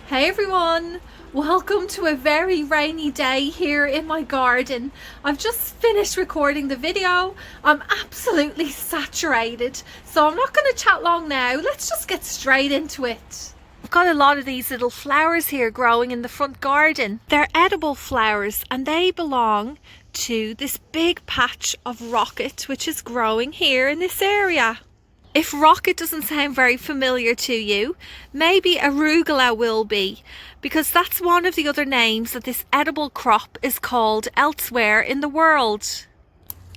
Hey everyone, welcome to a very rainy day here in my garden. I've just finished recording the video. I'm absolutely saturated, so I'm not going to chat long now. Let's just get straight into it. I've got a lot of these little flowers here growing in the front garden. They're edible flowers and they belong to this big patch of rocket which is growing here in this area. If rocket doesn't sound very familiar to you, maybe arugula will be, because that's one of the other names that this edible crop is called elsewhere in the world.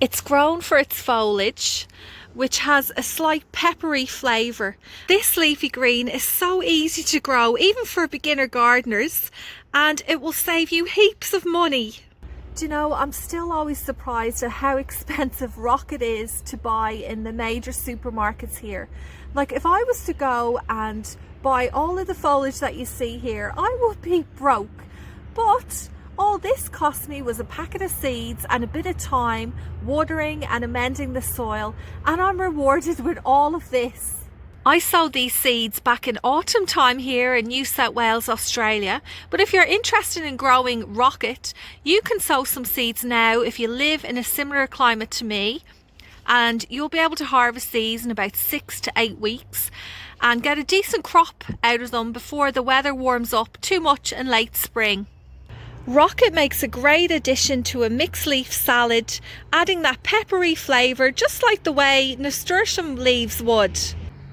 It's grown for its foliage, which has a slight peppery flavour. This leafy green is so easy to grow, even for beginner gardeners, and it will save you heaps of money. Do you know, I'm still always surprised at how expensive rocket is to buy in the major supermarkets here. Like, if I was to go and buy all of the foliage that you see here, I would be broke. But all this cost me was a packet of seeds and a bit of time watering and amending the soil, and I'm rewarded with all of this. I sowed these seeds back in autumn time here in New South Wales, Australia. But if you're interested in growing rocket, you can sow some seeds now if you live in a similar climate to me. And you'll be able to harvest these in about 6 to 8 weeks and get a decent crop out of them before the weather warms up too much in late spring. Rocket makes a great addition to a mixed leaf salad, adding that peppery flavour just like the way nasturtium leaves would.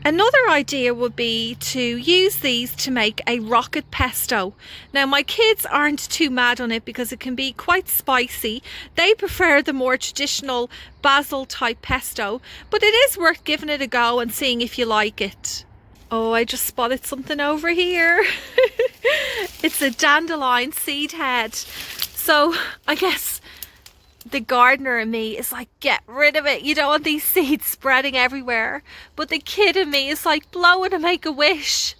Another idea would be to use these to make a rocket pesto. Now, my kids aren't too mad on it because it can be quite spicy. They prefer the more traditional basil type pesto, but it is worth giving it a go and seeing if you like it. Oh, I just spotted something over here. It's a dandelion seed head. So I guess the gardener in me is like, get rid of it, you don't want these seeds spreading everywhere. But the kid in me is like, blow it and make a wish.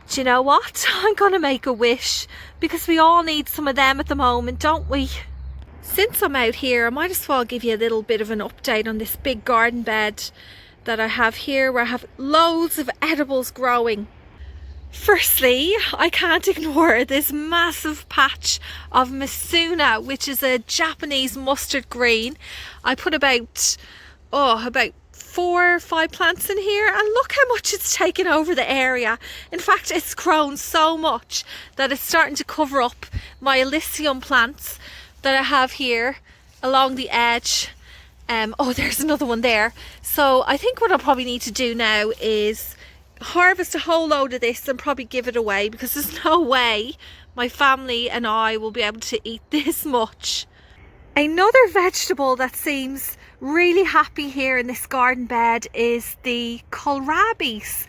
Do you know what? I'm gonna make a wish, because we all need some of them at the moment, don't we? Since I'm out here, I might as well give you a little bit of an update on this big garden bed that I have here, where I have loads of edibles growing. Firstly, I can't ignore this massive patch of Mizuna, which is a Japanese mustard green. I put about 4 or 5 plants in here, and look how much it's taken over the area. In fact, it's grown so much that it's starting to cover up my Elysium plants that I have here along the edge. There's another one there. So I think what I'll probably need to do now is harvest a whole load of this and probably give it away, because there's no way my family and I will be able to eat this much. Another vegetable that seems really happy here in this garden bed is the kohlrabis,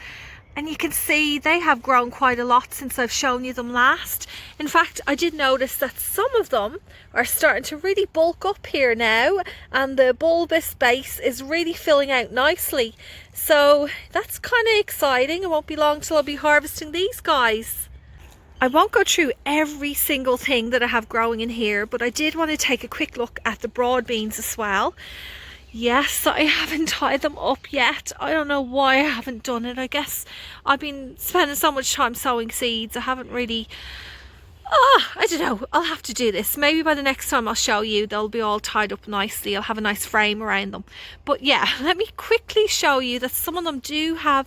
and you can see they have grown quite a lot since I've shown you them last. In fact, I did notice that some of them are starting to really bulk up here now, and the bulbous base is really filling out nicely. So that's kind of exciting. It won't be long till I'll be harvesting these guys. I won't go through every single thing that I have growing in here, but I did want to take a quick look at the broad beans as well. Yes, I haven't tied them up yet. I don't know why I haven't done it. I guess I've been spending so much time sowing seeds. I haven't really... I don't know. I'll have to do this. Maybe by the next time I'll show you, they'll be all tied up nicely. I'll have a nice frame around them. But yeah, let me quickly show you that some of them do have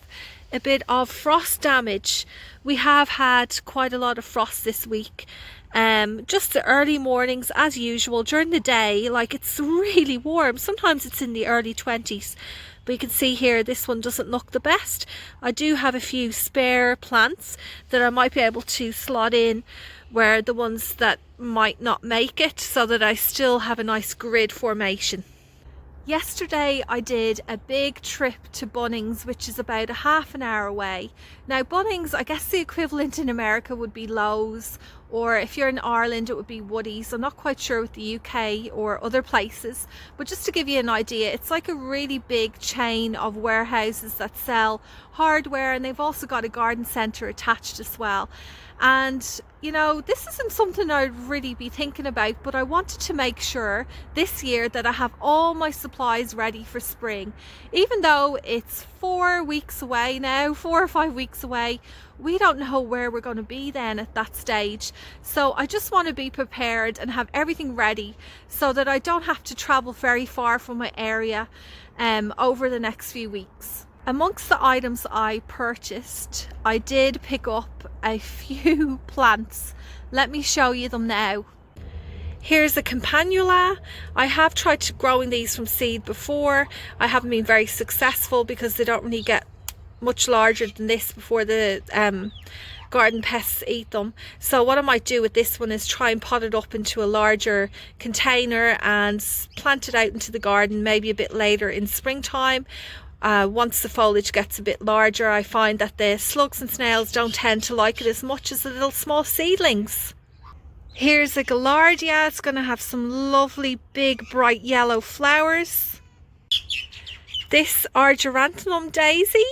a bit of frost damage. We have had quite a lot of frost this week. Just the early mornings as usual. During the day, like, it's really warm. Sometimes it's in the early 20s. But you can see here, this one doesn't look the best. I do have a few spare plants that I might be able to slot in where the ones that might not make it, so that I still have a nice grid formation. Yesterday I did a big trip to Bunnings, which is about a half an hour away. Now Bunnings, I guess the equivalent in America would be Lowe's, or if you're in Ireland it would be Woodies. I'm not quite sure with the UK or other places, but just to give you an idea, it's like a really big chain of warehouses that sell hardware, and they've also got a garden centre attached as well. And you know, this isn't something I'd really be thinking about, but I wanted to make sure this year that I have all my supplies ready for spring. Even though it's 4 weeks away now, 4 or 5 weeks away, we don't know where we're going to be then at that stage. So I just want to be prepared and have everything ready so that I don't have to travel very far from my area over the next few weeks. Amongst the items I purchased, I did pick up a few plants. Let me show you them now. Here's a campanula. I have tried growing these from seed before. I haven't been very successful because they don't really get much larger than this before the garden pests eat them. So what I might do with this one is try and pot it up into a larger container and plant it out into the garden maybe a bit later in springtime. Once the foliage gets a bit larger, I find that the slugs and snails don't tend to like it as much as the little small seedlings. Here's a gaillardia. It's going to have some lovely big bright yellow flowers. This argyranthemum daisy,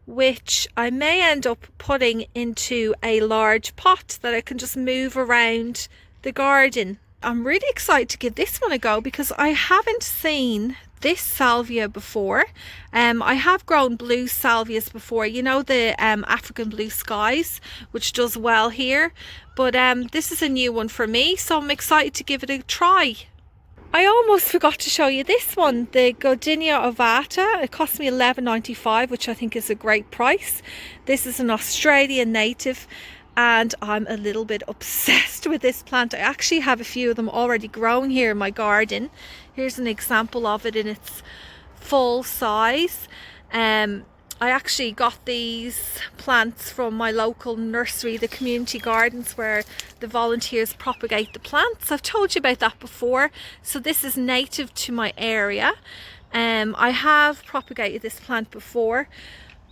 which I may end up putting into a large pot that I can just move around the garden. I'm really excited to give this one a go because I haven't seen this salvia before. I have grown blue salvias before, you know, the African blue skies, which does well here, but this is a new one for me, so I'm excited to give it a try. I almost forgot to show you this one, the Godinia ovata. It cost me $11.95, which I think is a great price. This is an Australian native and I'm a little bit obsessed with this plant. I actually have a few of them already growing here in my garden. Here's an example of it in its full size. I actually got these plants from my local nursery, the community gardens where the volunteers propagate the plants. I've told you about that before. So this is native to my area. I have propagated this plant before,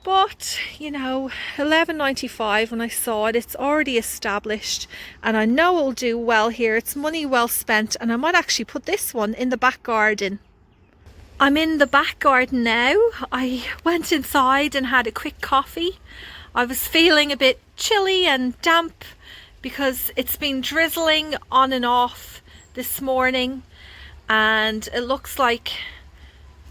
but you know, $11.95 when I saw it, it's already established and I know it'll do well here. It's money well spent, and I might actually put this one in the back garden. I'm in the back garden now. I went inside and had a quick coffee. I was feeling a bit chilly and damp because it's been drizzling on and off this morning, and it looks like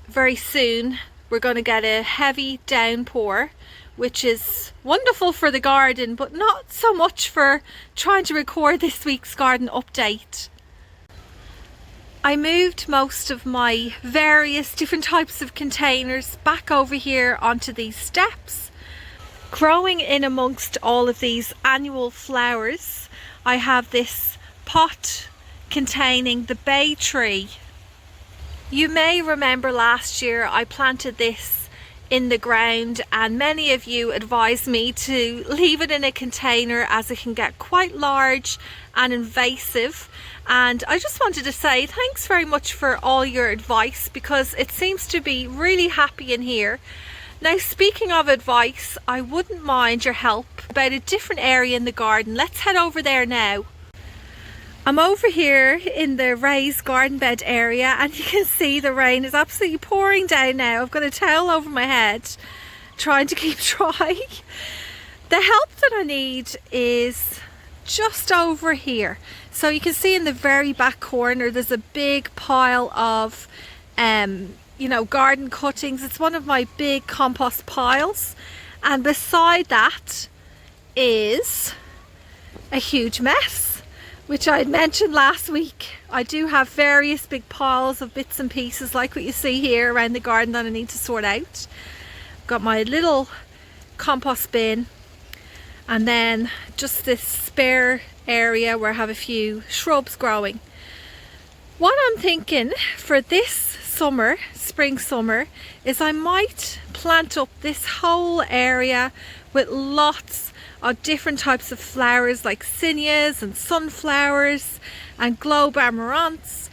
very soon we're going to get a heavy downpour, which is wonderful for the garden, but not so much for trying to record this week's garden update. I moved most of my various different types of containers back over here onto these steps. Growing in amongst all of these annual flowers, I have this pot containing the bay tree. You may remember last year I planted this in the ground, and many of you advised me to leave it in a container as it can get quite large and invasive. And I just wanted to say thanks very much for all your advice, because it seems to be really happy in here. Now, speaking of advice, I wouldn't mind your help about a different area in the garden. Let's head over there now. I'm over here in the raised garden bed area, and you can see the rain is absolutely pouring down now. I've got a towel over my head trying to keep dry. The help that I need is just over here. So you can see in the very back corner there's a big pile of you know, garden cuttings. It's one of my big compost piles, and beside that is a huge mess, which I had mentioned last week. I do have various big piles of bits and pieces like what you see here around the garden that I need to sort out. Got my little compost bin, and then just this spare area where I have a few shrubs growing. What I'm thinking for this summer, spring summer, is I might plant up this whole area with lots of different types of flowers like zinnias and sunflowers and globe amaranths.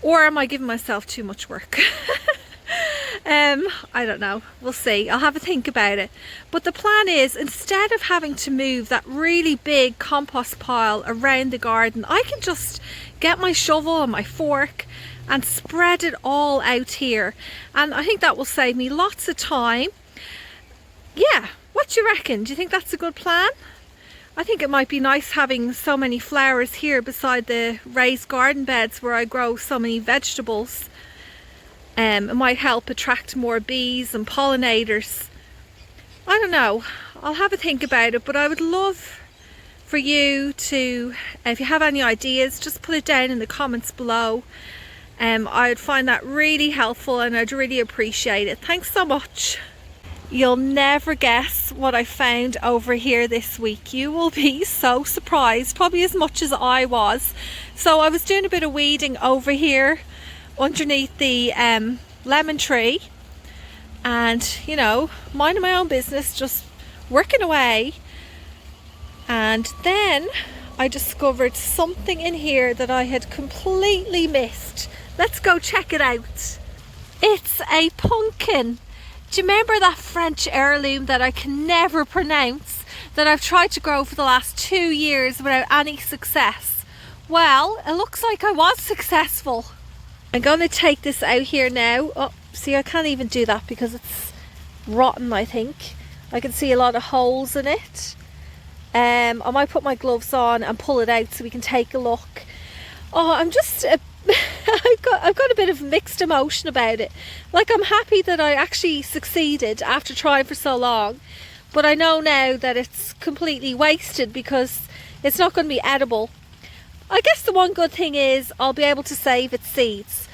Or am I giving myself too much work? I don't know, we'll see. I'll have a think about it. But the plan is, instead of having to move that really big compost pile around the garden, I can just get my shovel and my fork and spread it all out here, and I think that will save me lots of time. Yeah, what do you reckon? Do you think that's a good plan? I think it might be nice having so many flowers here beside the raised garden beds where I grow so many vegetables. It might help attract more bees and pollinators. I don't know, I'll have a think about it, but I would love for you to, if you have any ideas, just put it down in the comments below. I would find that really helpful and I'd really appreciate it. Thanks so much. You'll never guess what I found over here this week. You will be so surprised, probably as much as I was. So I was doing a bit of weeding over here underneath the lemon tree, and you know, minding my own business, just working away, and then I discovered something in here that I had completely missed. Let's go check it out. It's a pumpkin. Do you remember that French heirloom that I can never pronounce, that I've tried to grow for the last 2 years without any success? Well, it looks like I was successful. I'm going to take this out here now. Oh, see, I can't even do that because it's rotten, I think. I can see a lot of holes in it. I might put my gloves on and pull it out so we can take a look. Oh, I'm just I've got a bit of mixed emotion about it. Like, I'm happy that I actually succeeded after trying for so long, but I know now that it's completely wasted because it's not going to be edible. I guess the one good thing is I'll be able to save its seeds.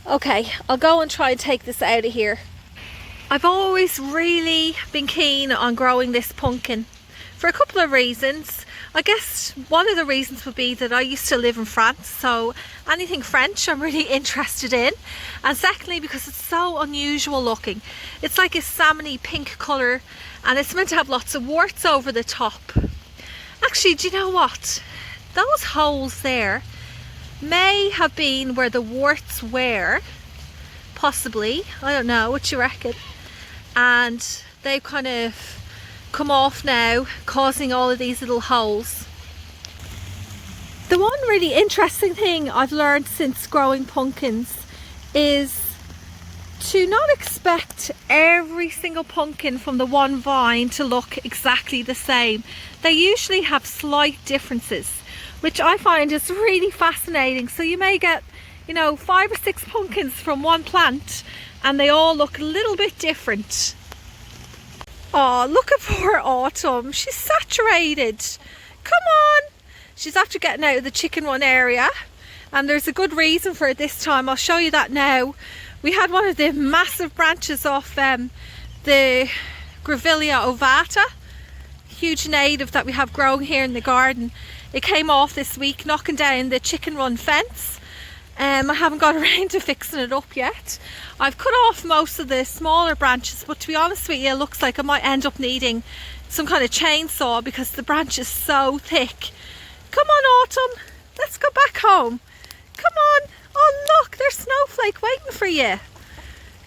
Okay, I'll go and try and take this out of here. I've always really been keen on growing this pumpkin for a couple of reasons. I guess one of the reasons would be that I used to live in France, so anything French I'm really interested in. And secondly, because it's so unusual looking. It's like a salmony pink colour, and it's meant to have lots of warts over the top. Actually, do you know what? Those holes there may have been where the warts were, possibly. I don't know, what you reckon? And they've kind of come off now, causing all of these little holes. The one really interesting thing I've learned since growing pumpkins is to not expect every single pumpkin from the one vine to look exactly the same. They usually have slight differences, which I find is really fascinating. So you may get, you know, 5 or 6 pumpkins from one plant and they all look a little bit different. Oh, look at poor Autumn. She's saturated. Come on. She's after getting out of the chicken run area, and there's a good reason for it this time. I'll show you that now. We had one of the massive branches off the Grevillea ovata, huge native that we have growing here in the garden. It came off this week, knocking down the chicken run fence. I haven't got around to fixing it up yet. I've cut off most of the smaller branches, but to be honest with you, it looks like I might end up needing some kind of chainsaw because the branch is so thick. Come on, Autumn, let's go back home. Come on. Oh look, there's Snowflake waiting for you.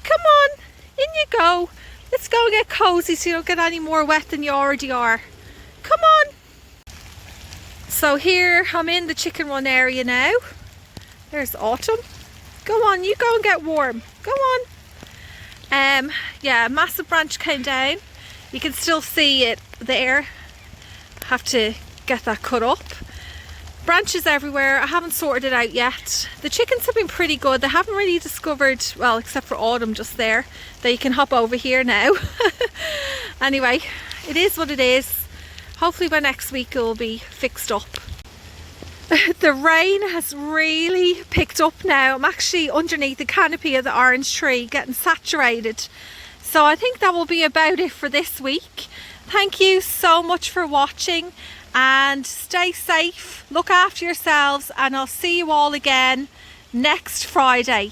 Come on, in you go. Let's go and get cozy so you don't get any more wet than you already are. Come on. So here I'm in the chicken run area now. There's Autumn. Go on, you go and get warm. Go on. Yeah, a massive branch came down. You can still see it there. Have to get that cut up. Branches everywhere. I haven't sorted it out yet. The chickens have been pretty good. They haven't really discovered, well, except for Autumn just there, that you can hop over here now. Anyway, it is what it is. Hopefully by next week it will be fixed up. The rain has really picked up now. I'm actually underneath the canopy of the orange tree getting saturated. So I think that will be about it for this week. Thank you so much for watching, and stay safe, look after yourselves, and I'll see you all again next Friday.